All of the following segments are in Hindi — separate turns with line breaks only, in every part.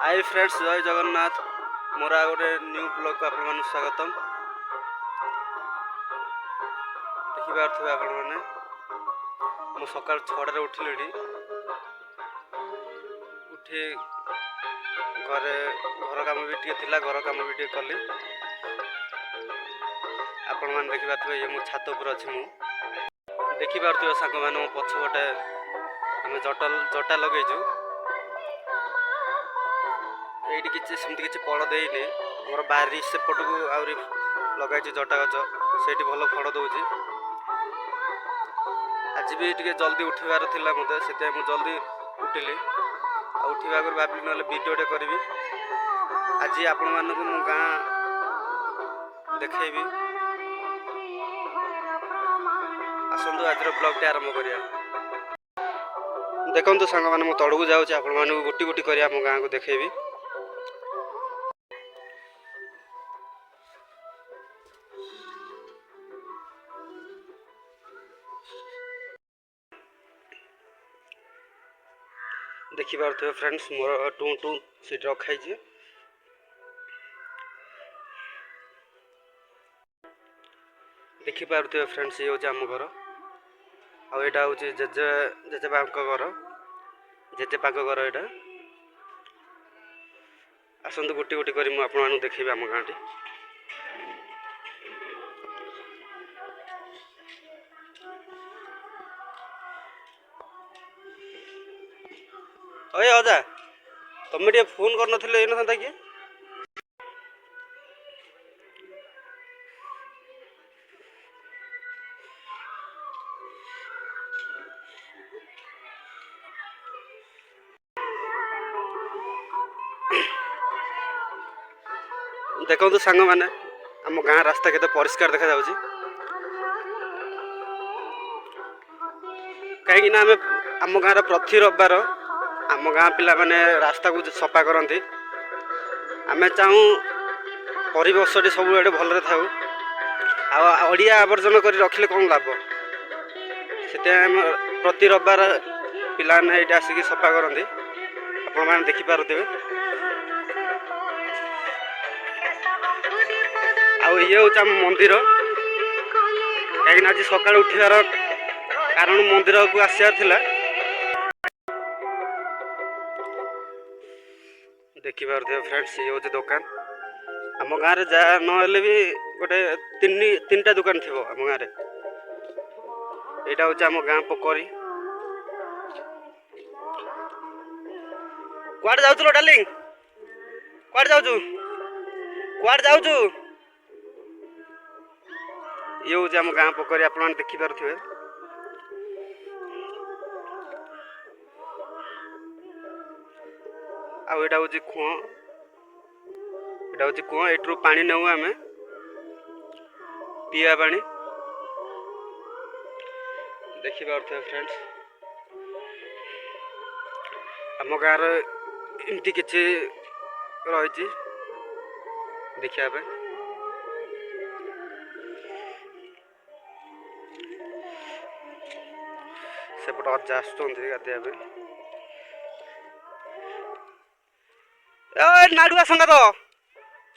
हाय फ्रेंड्स, जय जगन्नाथ। मोर आ गोटे न्यू ब्लॉग को आपण स्वागतम। देखिए आपण मैंने मु सकाल 6 उठिली। उठी घरे घर काम भी टे घर काम भी टे कली। आपण मैंने देखिए ये मो छात उपर अच्छी देखिए सांग मैंने मो पछपटे आम जटा लगेचु। ये किसी फल देनी मोर बारी सेपट को आहरी लगे जटा गच से भल फल दौर। आज भी टे जल्दी उठवार था मत से जल्दी उठिली। उठा भाविली ना भिडियोटे करी। आज आपण मानक मो गाँ देखी। आसतु आज ब्लॉगटे आरंभ करिया। देखो सांग मैंने तड़क जाऊँगी आपण मानक गोटी गोटी कर गाँ को देखी। देखिए फ्रेंड्स मोर टू टू सीट रखाई। देखिए फ्रेंड्स ये हूँ आम घर आईटा हूँ जेजेबा घर जेजेबा घर यहाँ। आसतु गोटी गोटी कर मुझे देखी आम गाँटी। अरे अजा तुम टे फोन कर ना कि देखो सांग मैंने आम गाँ रास्ता केते परिष्कार देखा जाउची। कहीं आम आम गाँव प्रति रविवार आम गाँ पिला माने रास्ता को सफा करती। आम चाहूँ परिवेश सब भलरे था अड़िया आवर्जन कर रखिले कौन लाभ से प्रति रविवार पिलाने ये आसिक सफा करती। आपण मैंने देखिपे ये हूँ आम मंदिर। कहीं आज सका उठार कारण मंदिर को आसार थिला। देखिए फ्रेंड्स ये हूँ दुकान आम गाँव में जहाँ ना भी गोटे तीन टा दुकान थी आम गाँव में। यहाँ हूँ आम गाँ पोखरी। कुआड़ जाऊ डार्लिंग कुआड़ जाऊ कुआड़ जाऊ। ये हूँ आम गाँ पोखरी आप देखिपे। आईटा हूँ कुआ यहाँ हूँ कुआ यू पा नौ आम पीवा पा। देखिए फ्रेंड्स आम गाँव एमती किसी रही देखा सेपटे अजा आसुँच गाधोया नाड़ुआ संगात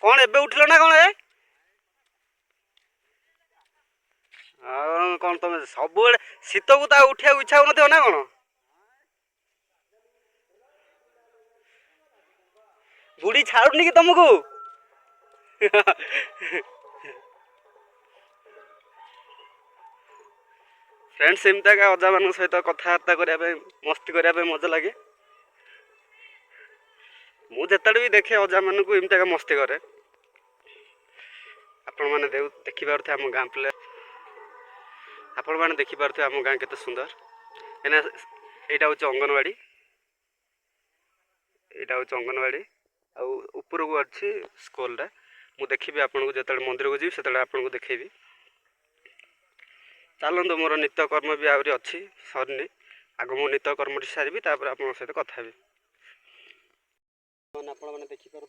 कौन एबे उठिल ना कौन कौन तुम सब शीत को तो उठा इच्छा हो ना कौन बुढ़ी छाड़ुनी कि तुमको फ्रेंड्स एमती का अजा मान सहित कथबार्ता करने मस्ती करने मजा लगे। मुझे भी देखे अजा मान को एमती का मस्ती करे। आपण मैंने देखिपे आम गाँ पिला आपण मैंने देखिपे आम गाँ केते सुंदर। एना यहाँ हूँ अंगनवाड़ी यहाँ हूँ अंगनवाड़ी आर को अच्छी स्कूल मु देखी आपको जो मंदिर को जी से आपको देखेबी। चलते मोर नित्यकर्म भी आहरी अच्छी सरनी आग मो नित्यकर्म सारी आप सहित कथा भी मैंने देखिपे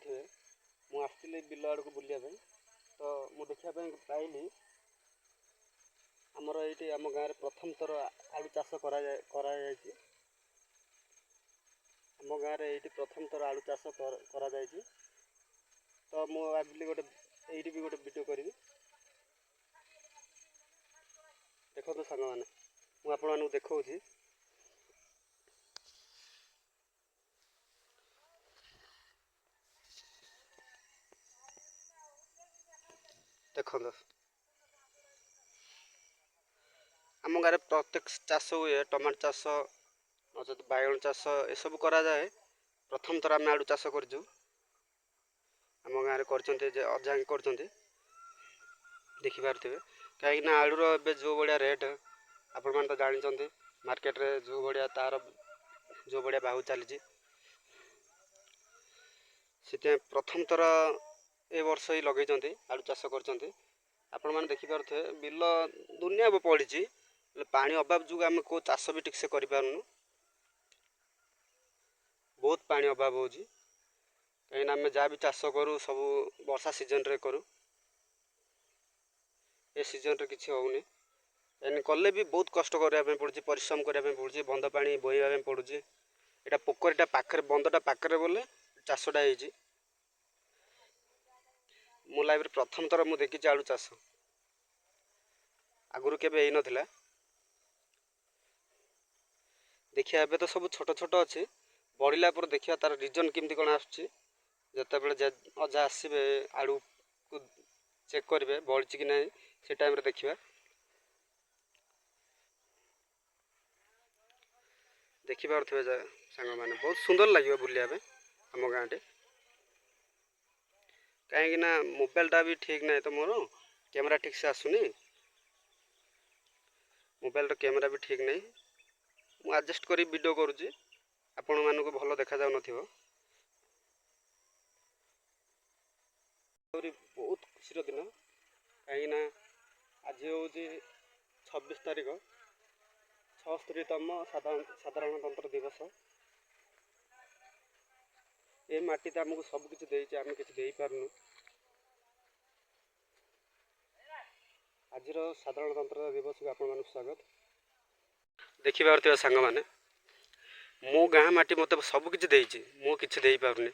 मुझे बिल आड़ को बुलाया तो मुझे देखा पाइली आमर ये आम गाँव में प्रथम थर आलू चाष कर ଆମ ଗାଁରେ ଏଇଠି ପ୍ରଥମ ଥର ଆଳୁ ଚାଷ କରାଯାଇଛି। ତ ମୁଁ ଭାବିଲି ଏଇଠି ବି ଗୋଟେ ଭିଡ଼ିଓ କରିବି। ଦେଖନ୍ତୁ ସାଙ୍ଗମାନେ, ମୁଁ ଆପଣମାନଙ୍କୁ ଦେଖାଉଛି। ଦେଖନ୍ତୁ, ଆମ ଗାଁରେ ପ୍ରତ୍ୟେକ ଚାଷ ହୁଏ। ଟମାଟୋ ଚାଷ ନଚେତ୍ ବାଇଗଣ ଚାଷ ଏସବୁ କରାଯାଏ। ପ୍ରଥମ ଥର ଆମେ ଆଳୁ ଚାଷ କରିଛୁ। ଆମ ଗାଁରେ କରିଛନ୍ତି, ଯେ ଅଜା କରିଛନ୍ତି, ଦେଖିପାରୁଥିବେ। କାହିଁକିନା ଆଳୁର ଏବେ ଯେଉଁ ଭଳିଆ ରେଟ୍ ଆପଣମାନେ ତ ଜାଣିଛନ୍ତି, ମାର୍କେଟରେ ଯେଉଁ ଭଳିଆ ଯେଉଁ ଭଳିଆ ଭାଉ ଚାଲିଛି। ସେଥିପାଇଁ ପ୍ରଥମ ଥର ଏ ବର୍ଷ ହିଁ ଲଗେଇଛନ୍ତି, ଆଳୁ ଚାଷ କରିଛନ୍ତି। ଆପଣମାନେ ଦେଖିପାରୁଥିବେ ବିଲ ଦୁନିଆ ପଡ଼ିଛି, ହେଲେ ପାଣି ଅଭାବ ଯୋଗୁଁ ଆମେ କେଉଁ ଚାଷ ବି ଠିକ୍ସେ କରିପାରୁନୁ। ବହୁତ ପାଣି ଅଭାବ ହେଉଛି। କାହିଁକିନା ଆମେ ଯାହା ବି ଚାଷ କରୁ ସବୁ ବର୍ଷା ସିଜନ୍ରେ କରୁ। ଏ ସିଜନ୍ରେ କିଛି ହେଉନି। ଏନେ କଲେ ବି ବହୁତ କଷ୍ଟ କରିବା ପାଇଁ ପଡ଼ୁଛି, ପରିଶ୍ରମ କରିବା ପାଇଁ ପଡ଼ୁଛି, ବନ୍ଧ ପାଣି ବୋହିବା ପାଇଁ ପଡ଼ୁଛି। ଏଇଟା ପୋଖରୀଟା ପାଖରେ, ବନ୍ଧଟା ପାଖରେ ବୋଲେ ଚାଷଟା ହେଇଛି। ମୋ ଲାଇଫରେ ପ୍ରଥମ ଥର ମୁଁ ଦେଖିଛି ଆଳୁ ଚାଷ। ଆଗରୁ କେବେ ହେଇନଥିଲା। ଦେଖିବା ଏବେ ତ ସବୁ ଛୋଟ ଛୋଟ ଅଛି, ବଢ଼ିଲା ପରେ ଦେଖିବା ତାର ରିଜନ୍ କେମିତି କ'ଣ ଆସୁଛି। ଯେତେବେଳେ ଅଜା ଆସିବେ ଆଳୁକୁ ଚେକ୍ କରିବେ ବଢ଼ିଛି କି ନାହିଁ, ସେ ଟାଇମ୍ରେ ଦେଖିବା। ଦେଖିପାରୁଥିବେ ସାଙ୍ଗମାନେ, ବହୁତ ସୁନ୍ଦର ଲାଗିବ ବୁଲିବା ପାଇଁ ଆମ ଗାଁଟି। କାହିଁକିନା ମୋବାଇଲଟା ବି ଠିକ୍ ନାହିଁ ତ, ମୋର କ୍ୟାମେରା ଠିକ୍ସେ ଆସୁନି। ମୋବାଇଲର କ୍ୟାମେରା ବି ଠିକ୍ ନାହିଁ। ମୁଁ ଆଡ଼ଜଷ୍ଟ କରି ଭିଡ଼ିଓ କରୁଛି, ଆପଣମାନଙ୍କୁ ଭଲ ଦେଖାଯାଉନଥିବ। ଆହୁରି ବହୁତ ଖୁସିର ଦିନ, କାହିଁକିନା ଆଜି ହେଉଛି 26 ତାରିଖ, 76ତମ ସାଧାରଣତନ୍ତ୍ର ଦିବସ। ଏ ମାଟି ତ ଆମକୁ ସବୁ କିଛି ଦେଇଛି, ଆମେ କିଛି ଦେଇପାରୁନୁ। ଆଜିର ସାଧାରଣତନ୍ତ୍ର ଦିବସକୁ ଆପଣମାନଙ୍କୁ ସ୍ୱାଗତ। ଦେଖିପାରୁଥିବା ସାଙ୍ଗମାନେ, ମୋ ଗାଁ ମାଟି ମୋତେ ସବୁ କିଛି ଦେଇଛି, ମୁଁ କିଛି ଦେଇପାରୁନି।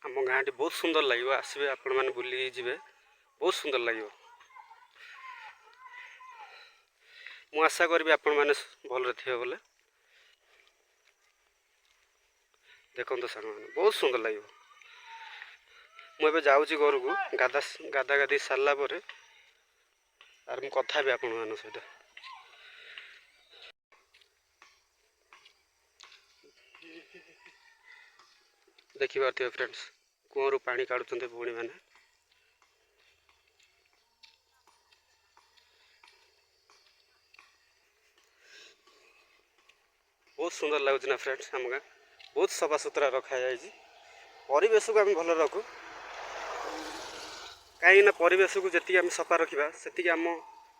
ଆମ ଗାଁଟି ବହୁତ ସୁନ୍ଦର ଲାଗିବ, ଆସିବେ ଆପଣମାନେ ବୁଲିକି ଯିବେ, ବହୁତ ସୁନ୍ଦର ଲାଗିବ। ମୁଁ ଆଶା କରିବି ଆପଣମାନେ ଭଲରେ ଥିବେ ବୋଲେ। ଦେଖନ୍ତୁ ସାଙ୍ଗମାନେ, ବହୁତ ସୁନ୍ଦର ଲାଗିବ। ମୁଁ ଏବେ ଯାଉଛି ଘରକୁ, ଗାଧା ସାରିଲା ପରେ ଆର ମୁଁ କଥା ହେବି ଆପଣମାନଙ୍କ ସହିତ। ଦେଖିପାରୁଥିବେ ଫ୍ରେଣ୍ଡସ୍, କୂଅରୁ ପାଣି କାଢ଼ୁଛନ୍ତି ଭଉଣୀମାନେ। ବହୁତ ସୁନ୍ଦର ଲାଗୁଛି ନା ଫ୍ରେଣ୍ଡସ୍, ଆମ ଗାଁ ବହୁତ ସଫା ସୁତୁରା ରଖାଯାଇଛି। ପରିବେଶକୁ ଆମେ ଭଲ ରଖୁ, କାହିଁକିନା ପରିବେଶକୁ ଯେତିକି ଆମେ ସଫା ରଖିବା ସେତିକି ଆମ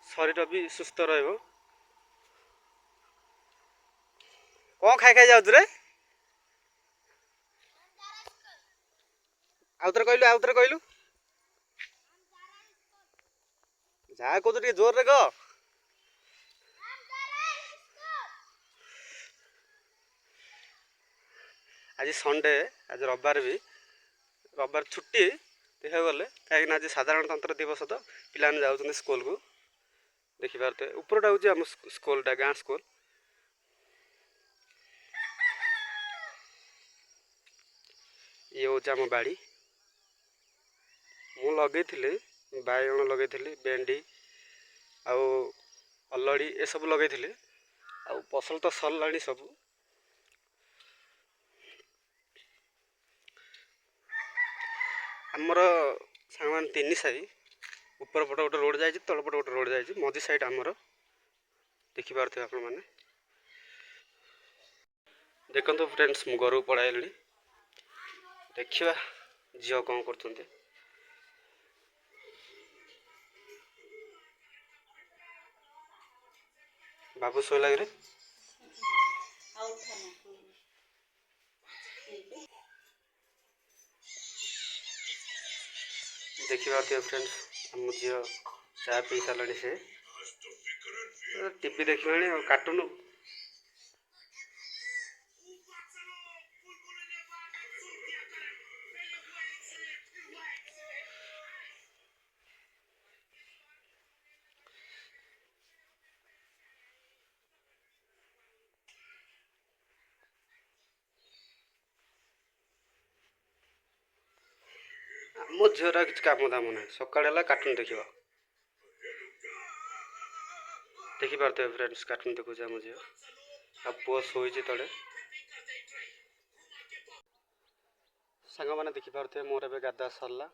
ଶରୀର ବି ସୁସ୍ଥ ରହିବ। କ'ଣ ଖାଇ ଯାଉଛୁ ରେ? ଆଉଥରେ କହିଲୁ। ଯାହା କହୁଛୁ ଟିକେ ଜୋରରେ କହ। ଆଜି ସଣ୍ଡେ, ଆଜି ରବିବାର ଛୁଟି ଦେଖିବାକୁ ଗଲେ, କାହିଁକିନା ଆଜି ସାଧାରଣତନ୍ତ୍ର ଦିବସ ତ ପିଲାମାନେ ଯାଉଛନ୍ତି ସ୍କୁଲକୁ। ଦେଖିପାରୁଥିବେ ଉପରଟା ହେଉଛି ଆମ ସ୍କୁଲଟା, ଗାଁ ସ୍କୁଲ। ଇଏ ହେଉଛି ଆମ ବାଡ଼ି। ମୁଁ ଲଗେଇଥିଲି ବାଇଗଣ, ଲଗେଇଥିଲି ଭେଣ୍ଡି ଆଉ ଅଲଡ଼ି ଏସବୁ ଲଗେଇଥିଲି। ଆଉ ଫସଲ ତ ସରିଲାଣି ସବୁ। ଆମର ସାଙ୍ଗମାନେ 3 ସାହି, ଉପର ପଟେ ଗୋଟେ ରୋଡ଼ ଯାଇଛି, ତଳ ପଟେ ଗୋଟେ ରୋଡ଼ ଯାଇଛି, ମଝି ସାଇଡ଼ ଆମର। ଦେଖିପାରୁଥିବେ ଆପଣମାନେ। ଦେଖନ୍ତୁ ଫ୍ରେଣ୍ଡସ୍, ମୁଁ ଘରକୁ ପଳାଇଲିଣି। ଦେଖିବା ଝିଅ କ'ଣ କରୁଛନ୍ତି। ବାବୁ ଶୋଇଲା କିରେ? ଦେଖିପାରୁଥିବେ ଫ୍ରେଣ୍ଡସ୍, ଆମ ଝିଅ ଚା ପିଇ ସାରିଲାଣି। ସେ टीवी देखिलानी और कार्टून मो झीर किसी कम दाम ना सका कार्टून देखा देखिपे फ्रेंड्स कार्टून देखुच आम झी आ पुओ शोची तले सांग मैंने देखिपे मोर ए गाधा सरला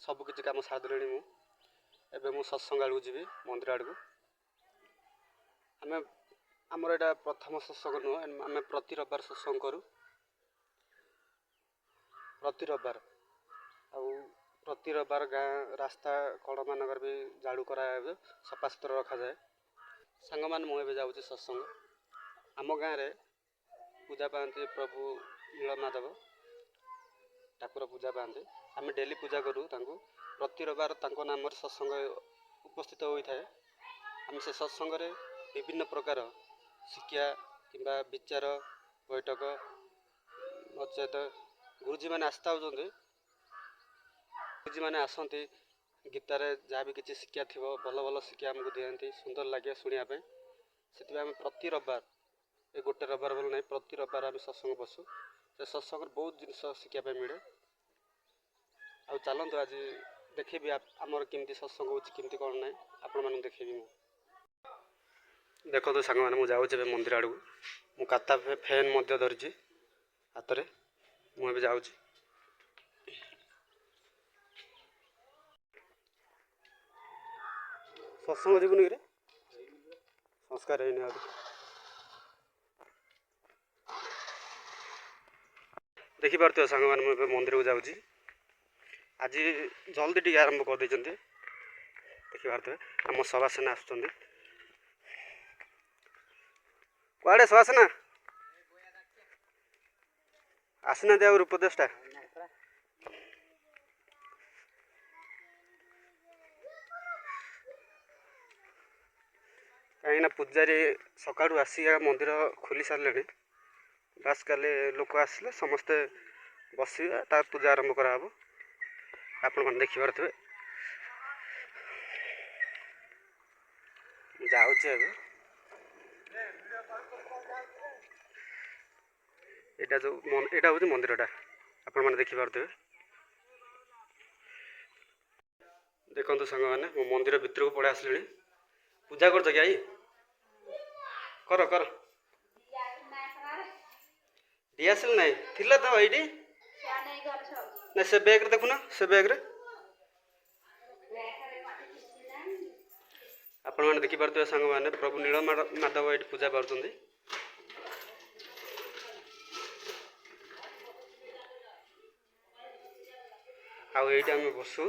सबकि कम सारे मुझे मु सत्संग आड़ जी मंदिर आड़ को आम आमर यहाँ प्रथम सत्संग नुह आम प्रति रविवार सत्संग करूँ प्रति रविवार प्रति रविवार गाँ रास्ता कड़ मानक भी झाड़ू कराए सफा सुतरा रखा जाए सांग मान मुझे जाऊँगी सत्संग आम गाँव में पूजा पाती प्रभु नीलमाधव ठाकुर पूजा पाती आम डेली पूजा करूँ प्रति रविवार नाम सत्संग उपस्थित होता है आम से सत्संग विभिन्न प्रकार शिक्षा किंबा विचार बैठक नचेत गुरुजी मैंने आस्था होती गुरुजी मैंने आसती गीतार जहाँ भी किसी शिक्षा थी भल भल शिक्षा आमको दिखाती सुंदर लगे शुणापी से आम प्रति रविवार ये गोटे रविवार बोल ना प्रति रविवार आम सत्संग बसु से सत्संग बहुत जिन शिखापी मिले आ चलतु आज देखी आमर केमती सत्संग होमती कौन ना आपण मैं देखी देखो सांग मैंने मुझे मंदिर आड़ को मु काता फैन धरी हाथ में मुझे जाऊँ सत्संग जीवन कि संस्कार है देखिपे सांग मैंने मंदिर को जाऊँगी आज जल्दी टी आरंभ कर देखिपे आम सवासेना आसुँच कड़े सवासेना आसना उपदेशटा कहीं पूजारी सका आसिक मंदिर खोली सारे बास काले लोक आसिले समस्ते बसवा तार पूजा आरंभ कराब आपण मैंने देखिपे जाऊँचे यहाँ जो यहाँ हूँ मंदिरटा आपण मैंने देखिपे देखो सांग मैंने मो मंदिर भितर को पड़े आसली पूजा कर आई कर कर डीएसएल नहीं थिला तो ये ना से बैग रे देखुना से बैग रे आपण मैंने देखिपे सांग मैंने प्रभु नीलमाधव ये पूजा पार्टी आईटा आम बसु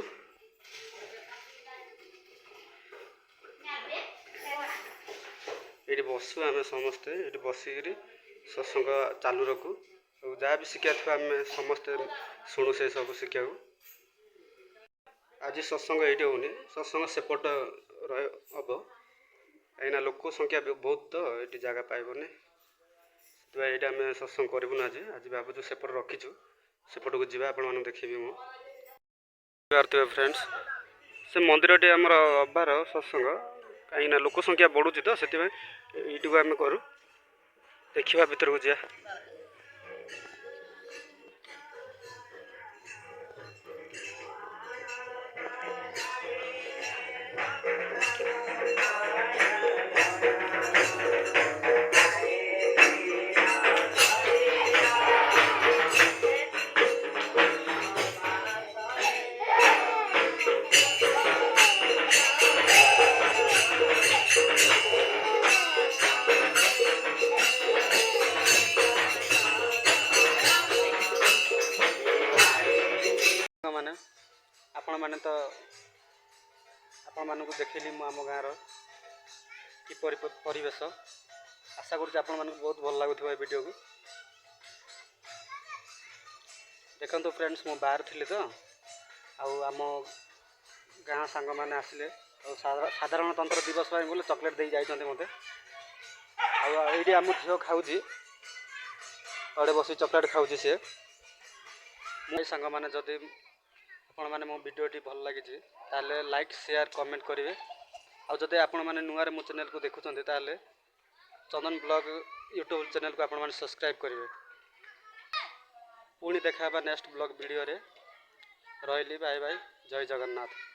ये बसु आम समस्ते ये बसिक सत्संग चालू रखू जहाँ भी शिक्षा थी आम समस्ते शुणु से सब शिक्षा को आज सत्संग ये होनी सत्संग सेपट हम कहीं लोक संख्या बहुत तो ये जगह पाइबनी ये आम सत्संग करूँ आज आज भावुँ सेपट रखीचु सेपट को जी आपण देखी मुझे फ्रेंड्स से मंदिर टी आमर अबार सत्संग कहीं लोक संख्या बढ़ुची तो से ये आम करूँ देखा भीतर को जा मैंने आपण मैंने तो आपण मानक देखली मु आम गाँव कि परिवेश आशा करुँच आपण मानक बहुत भल लगुव वीडियो को देखो फ्रेंड्स मु बाहर थी तो आम गाँ सांग मैंने आसिले ଆଉ ସାଧାରଣତନ୍ତ୍ର ଦିବସ ପାଇଁ ବୋଲି ଚକୋଲେଟ୍ ଦେଇ ଯାଇଛନ୍ତି ମୋତେ। ଆଉ ଏଇଠି ଆମ ଝିଅ ଖାଉଛି, ତଳେ ବସି ଚକୋଲେଟ୍ ଖାଉଛି ସିଏ। ମୋ ସାଙ୍ଗମାନେ ଯଦି ଆପଣମାନେ ମୋ ଭିଡ଼ିଓଟି ଭଲ ଲାଗିଛି ତାହେଲେ ଲାଇକ୍ ସେୟାର କମେଣ୍ଟ କରିବେ। ଆଉ ଯଦି ଆପଣମାନେ ନୂଆରେ ମୋ ଚ୍ୟାନେଲକୁ ଦେଖୁଛନ୍ତି ତାହେଲେ ଚନ୍ଦନ ବ୍ଲଗ ୟୁଟ୍ୟୁବ୍ ଚ୍ୟାନେଲକୁ ଆପଣମାନେ ସବସ୍କ୍ରାଇବ୍ କରିବେ। ପୁଣି ଦେଖା ହେବା ନେକ୍ସଟ ବ୍ଲଗ ଭିଡ଼ିଓରେ। ରହିଲି, ବାଏ ବାଏ, ଜୟ ଜଗନ୍ନାଥ।